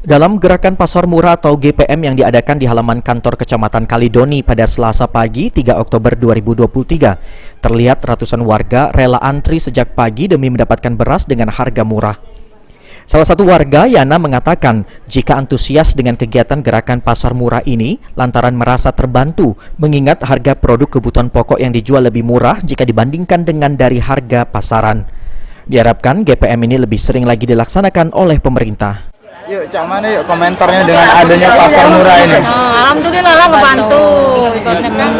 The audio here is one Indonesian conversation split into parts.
Dalam gerakan pasar murah atau GPM yang diadakan di halaman kantor Kecamatan Kalidoni pada Selasa pagi 3 Oktober 2023, terlihat ratusan warga rela antri sejak pagi demi mendapatkan beras dengan harga murah. Salah satu warga, Yana, mengatakan jika antusias dengan kegiatan gerakan pasar murah ini lantaran merasa terbantu mengingat harga produk kebutuhan pokok yang dijual lebih murah jika dibandingkan dengan dari harga pasaran. Diharapkan GPM ini lebih sering lagi dilaksanakan oleh pemerintah. Yuk, Cak mana yuk komentarnya dengan adanya pasar murah ini? Alhamdulillah lah ngebantu. Ibaratnya kan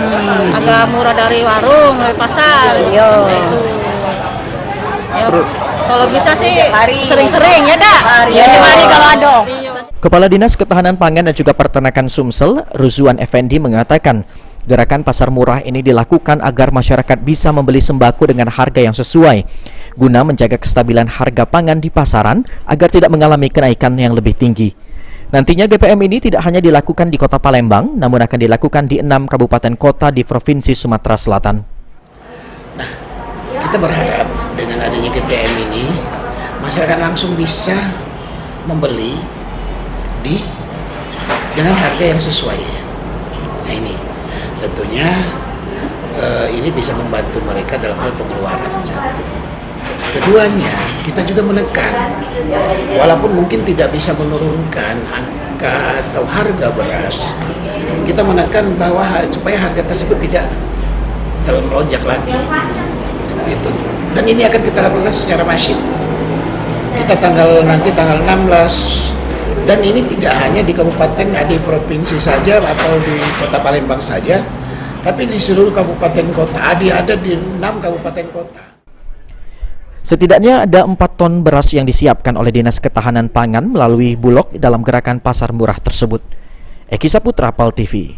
agak murah dari warung, dari pasar. Itu. Ya, kalau bisa sih sering-sering ya dak. Ya hari kalau ada. Kepala Dinas Ketahanan Pangan dan juga Peternakan Sumsel, Ruzuan Effendi, mengatakan gerakan pasar murah ini dilakukan agar masyarakat bisa membeli sembako dengan harga yang sesuai, guna menjaga kestabilan harga pangan di pasaran agar tidak mengalami kenaikan yang lebih tinggi. Nantinya GPM ini tidak hanya dilakukan di Kota Palembang, namun akan dilakukan di 6 kabupaten kota di Provinsi Sumatera Selatan. Nah, kita berharap dengan adanya GPM ini, masyarakat langsung bisa membeli dengan harga yang sesuai. Nah ini, tentunya ini bisa membantu mereka dalam hal pengeluaran satu. Keduanya, kita juga menekan, walaupun mungkin tidak bisa menurunkan angka atau harga beras, kita menekan bahwa supaya harga tersebut tidak melonjak lagi. Gitu. Dan ini akan kita lakukan secara masif. Kita nanti tanggal 16, dan ini tidak hanya di kabupaten, di provinsi saja atau di Kota Palembang saja, tapi di seluruh kabupaten kota, ada di 6 kabupaten kota. Setidaknya ada 4 ton beras yang disiapkan oleh Dinas Ketahanan Pangan melalui Bulog dalam gerakan pasar murah tersebut. Eki Saputra, PAL TV.